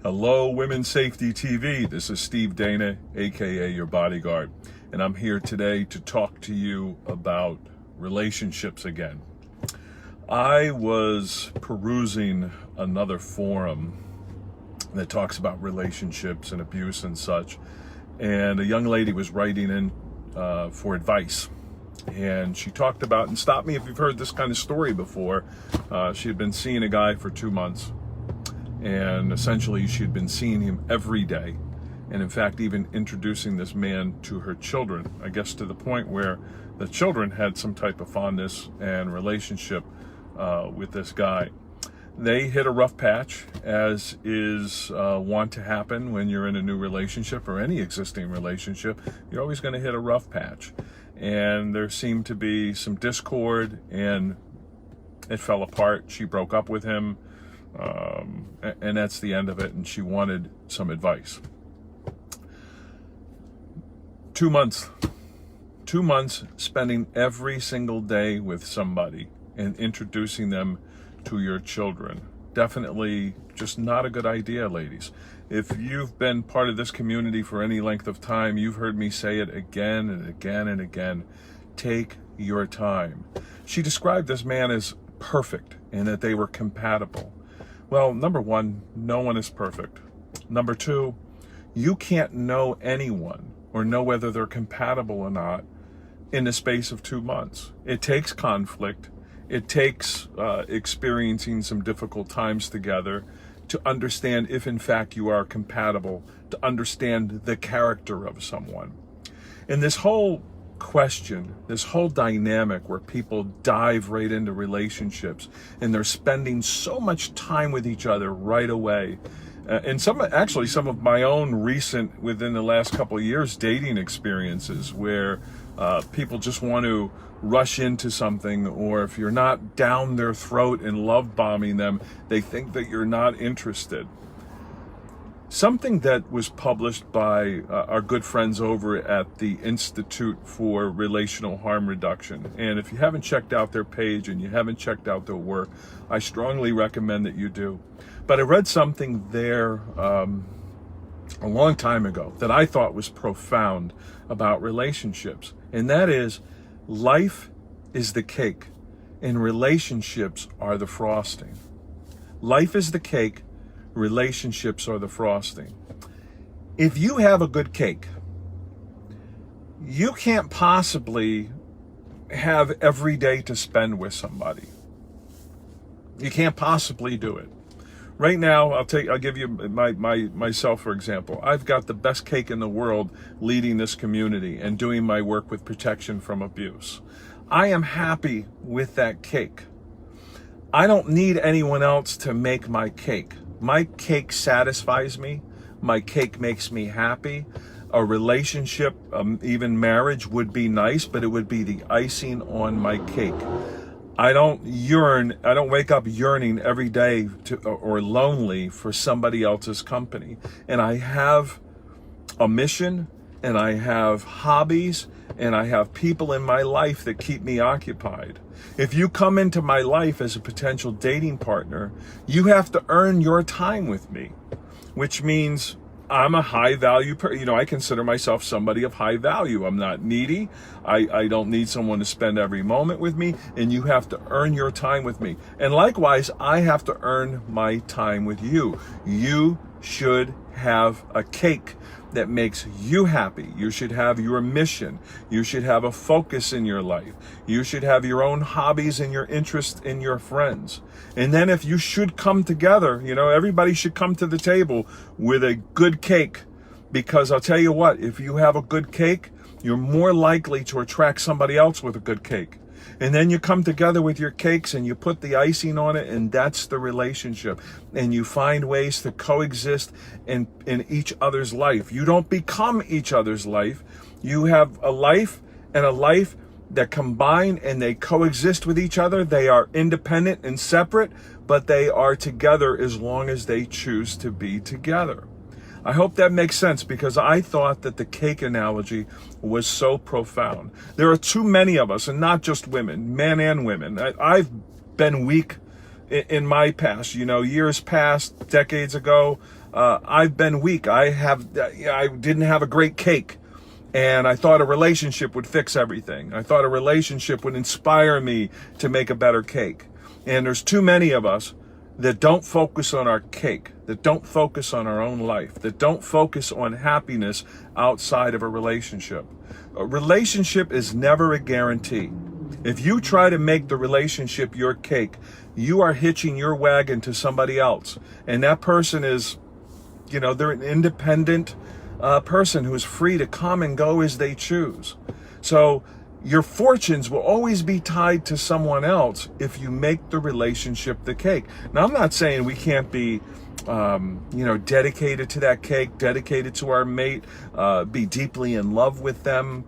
Hello, Women's Safety TV. This is Steve Dana, aka your bodyguard, and I'm here today to talk to you about relationships again. I was perusing another forum that talks about relationships and abuse and such, and a young lady was writing in for advice. And she talked about, and stop me if you've heard this kind of story before, she had been seeing a guy for 2 months. And essentially, she had been seeing him every day. And in fact, even introducing this man to her children, I guess to the point where the children had some type of fondness and relationship with this guy. They hit a rough patch, as is wont to happen when you're in a new relationship or any existing relationship. You're always going to hit a rough patch. And there seemed to be some discord, and it fell apart. She broke up with him. And that's the end of it, and she wanted some advice. 2 months. 2 months spending every single day with somebody and introducing them to your children. Definitely just not a good idea, ladies. If you've been part of this community for any length of time, you've heard me say it again and again and again. Take your time. She described this man as perfect and that they were compatible. Well, number one, no one is perfect. Number two, you can't know anyone or know whether they're compatible or not in the space of 2 months. It takes conflict. It takes experiencing some difficult times together to understand if in fact you are compatible, to understand the character of someone. And this whole question, this whole dynamic where people dive right into relationships and they're spending so much time with each other right away. And some of my own recent, within the last couple of years, dating experiences where people just want to rush into something, or if you're not down their throat and love bombing them, they think that you're not interested. Something that was published by our good friends over at the Institute for Relational Harm Reduction. And if you haven't checked out their page and you haven't checked out their work, I strongly recommend that you do. But I read something there a long time ago that I thought was profound about relationships. And that is, life is the cake and relationships are the frosting. Life is the cake. Relationships are the frosting. If you have a good cake, you can't possibly have every day to spend with somebody. You can't possibly do it. Right now, I'll give you myself, for example. I've got the best cake in the world leading this community and doing my work with protection from abuse. I am happy with that cake. I don't need anyone else to make my cake. My cake satisfies me. My cake makes me happy. A relationship, even marriage, would be nice, but it would be the icing on my cake. I don't wake up yearning every day or lonely for somebody else's company. And I have a mission, and I have hobbies, and I have people in my life that keep me occupied. If you come into my life as a potential dating partner, you have to earn your time with me, which means I'm a high value person. I consider myself somebody of high value. I'm not needy. I don't need someone to spend every moment with me, and you have to earn your time with me. And likewise, I have to earn my time with you. You should have a cake that makes you happy. You should have your mission. You should have a focus in your life. You should have your own hobbies and your interests in your friends. And then if you should come together, everybody should come to the table with a good cake. Because I'll tell you what, if you have a good cake, you're more likely to attract somebody else with a good cake. And then you come together with your cakes and you put the icing on it, and that's the relationship. And you find ways to coexist in each other's life. You don't become each other's life. You have a life and a life that combine and they coexist with each other. They are independent and separate, but they are together as long as they choose to be together. I hope that makes sense, because I thought that the cake analogy was so profound. There are too many of us, and not just women, men and women. I've been weak in my past, years past, decades ago, I've been weak. I didn't have a great cake. And I thought a relationship would fix everything. I thought a relationship would inspire me to make a better cake. And there's too many of us that don't focus on our cake, that don't focus on our own life, that don't focus on happiness outside of a relationship. A relationship is never a guarantee. If you try to make the relationship your cake, you are hitching your wagon to somebody else. And that person is, they're an independent person who is free to come and go as they choose. So your fortunes will always be tied to someone else if you make the relationship the cake. Now, I'm not saying we can't be, dedicated to that cake, dedicated to our mate, be deeply in love with them,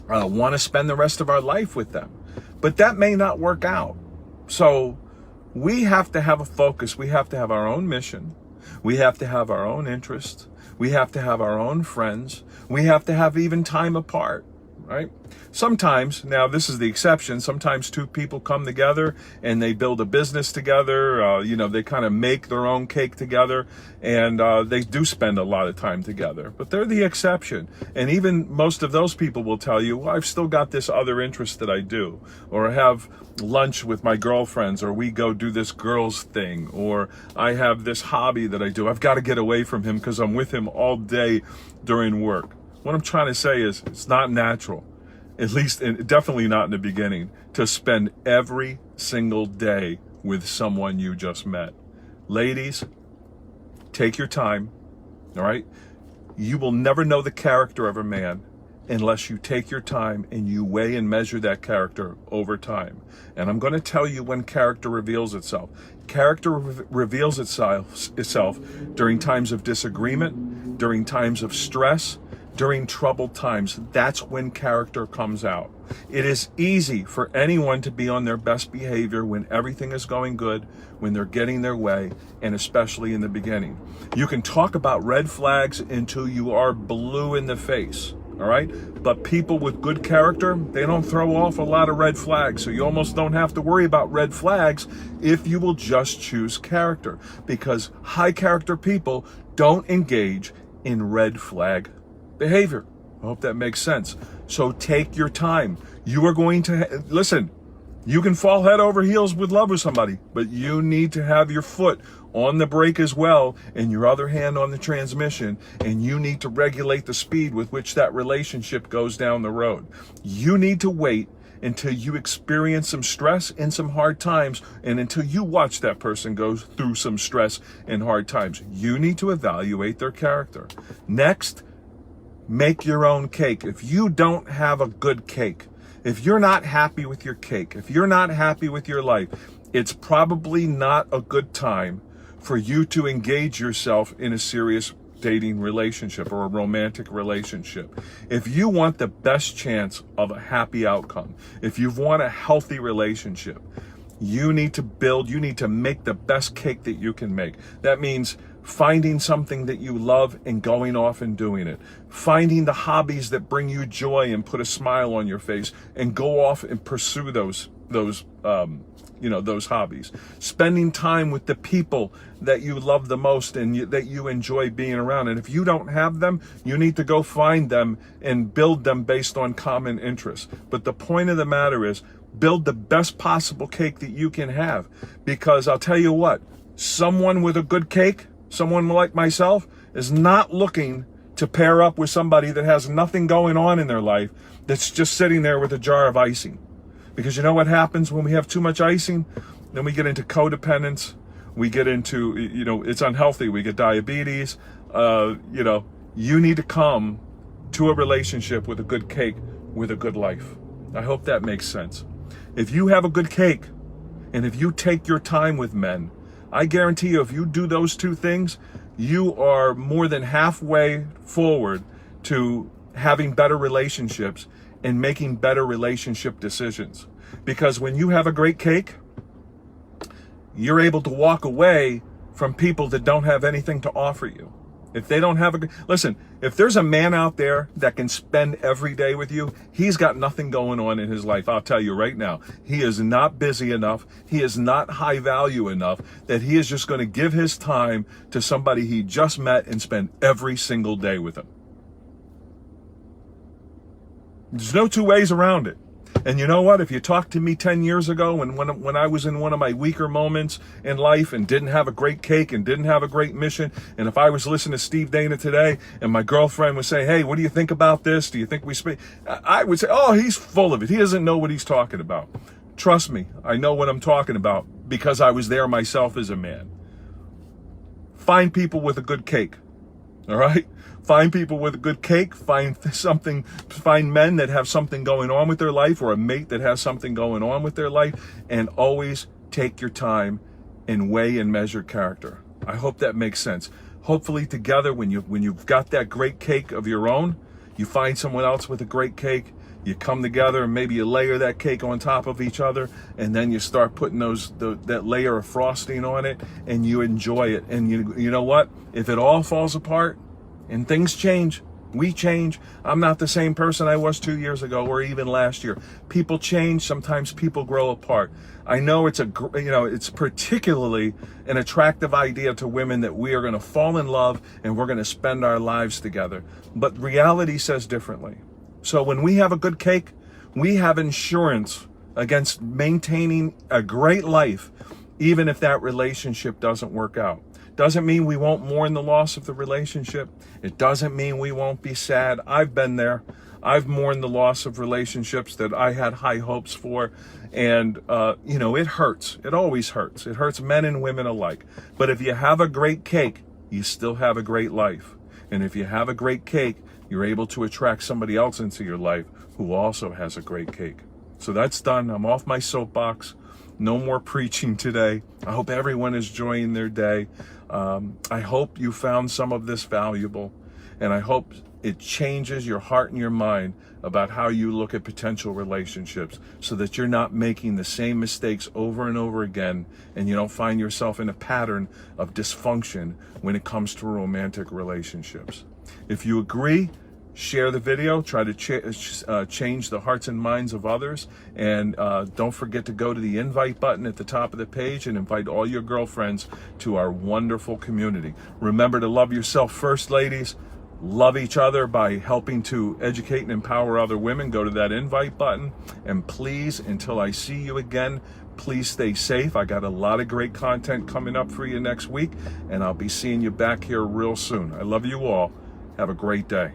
want to spend the rest of our life with them. But that may not work out. So we have to have a focus. We have to have our own mission. We have to have our own interests. We have to have our own friends. We have to have even time apart, right? Sometimes, now this is the exception, sometimes two people come together and they build a business together, they kind of make their own cake together, and they do spend a lot of time together. But they're the exception. And even most of those people will tell you, well, I've still got this other interest that I do, or I have lunch with my girlfriends, or we go do this girls thing, or I have this hobby that I do. I've got to get away from him because I'm with him all day during work. What I'm trying to say is it's not natural, at least definitely not in the beginning, to spend every single day with someone you just met. Ladies, take your time, all right? You will never know the character of a man unless you take your time and you weigh and measure that character over time. And I'm going to tell you when character reveals itself. Character reveals itself during times of disagreement, during times of stress, during troubled times. That's when character comes out. It is easy for anyone to be on their best behavior when everything is going good, when they're getting their way, and especially in the beginning. You can talk about red flags until you are blue in the face, all right? But people with good character, they don't throw off a lot of red flags, so you almost don't have to worry about red flags if you will just choose character, because high character people don't engage in red flag behavior. I hope that makes sense. So take your time. You are going to, listen, you can fall head over heels with love with somebody, but you need to have your foot on the brake as well and your other hand on the transmission, and you need to regulate the speed with which that relationship goes down the road. You need to wait until you experience some stress and some hard times, and until you watch that person go through some stress and hard times. You need to evaluate their character. Next, make your own cake. If you don't have a good cake, if you're not happy with your cake, if you're not happy with your life, it's probably not a good time for you to engage yourself in a serious dating relationship or a romantic relationship. If you want the best chance of a happy outcome, if you want a healthy relationship, you need to make the best cake that you can make. That means finding something that you love and going off and doing it. Finding the hobbies that bring you joy and put a smile on your face, and go off and pursue those hobbies. Spending time with the people that you love the most and that you enjoy being around. And if you don't have them, you need to go find them and build them based on common interests. But the point of the matter is, build the best possible cake that you can have. Because I'll tell you what, someone with a good cake, someone like myself, is not looking to pair up with somebody that has nothing going on in their life, that's just sitting there with a jar of icing. Because you know what happens when we have too much icing? Then we get into codependence. We get into, it's unhealthy. We get diabetes. You need to come to a relationship with a good cake, with a good life. I hope that makes sense. If you have a good cake, and if you take your time with men, I guarantee you, if you do those two things, you are more than halfway forward to having better relationships and making better relationship decisions. Because when you have a great cake, you're able to walk away from people that don't have anything to offer you. If they don't have listen, if there's a man out there that can spend every day with you, he's got nothing going on in his life. I'll tell you right now, he is not busy enough. He is not high value enough that he is just going to give his time to somebody he just met and spend every single day with him. There's no two ways around it. And you know what? If you talked to me 10 years ago when I was in one of my weaker moments in life and didn't have a great cake and didn't have a great mission, and if I was listening to Steve Dana today and my girlfriend would say, hey, what do you think about this? Do you think we speak? I would say, oh, he's full of it. He doesn't know what he's talking about. Trust me, I know what I'm talking about because I was there myself as a man. Find people with a good cake. All right? Find people with a good cake, find men that have something going on with their life, or a mate that has something going on with their life, and always take your time and weigh and measure character. I hope that makes sense. Hopefully together, when you've got that great cake of your own, you find someone else with a great cake, you come together and maybe you layer that cake on top of each other, and then you start putting that layer of frosting on it, and you enjoy it. And you know what? If it all falls apart, and things change, we change. I'm not the same person I was 2 years ago or even last year. People change. Sometimes people grow apart. I know it's particularly an attractive idea to women that we are going to fall in love and we're going to spend our lives together. But reality says differently. So when we have a good cake, we have insurance against maintaining a great life, even if that relationship doesn't work out. Doesn't mean we won't mourn the loss of the relationship. It doesn't mean we won't be sad. I've been there. I've mourned the loss of relationships that I had high hopes for. And, it hurts. It always hurts. It hurts men and women alike. But if you have a great cake, you still have a great life. And if you have a great cake, you're able to attract somebody else into your life who also has a great cake. So that's done. I'm off my soapbox. No more preaching today. I hope everyone is enjoying their day. I hope you found some of this valuable, and I hope it changes your heart and your mind about how you look at potential relationships, so that you're not making the same mistakes over and over again, and you don't find yourself in a pattern of dysfunction when it comes to romantic relationships. If you agree, share the video, try to change the hearts and minds of others, and don't forget to go to the invite button at the top of the page and invite all your girlfriends to our wonderful community. Remember to love yourself first, ladies. Love each other by helping to educate and empower other women. Go to that invite button, and please, until I see you again, please stay safe. I got a lot of great content coming up for you next week, and I'll be seeing you back here real soon. I love you all. Have a great day.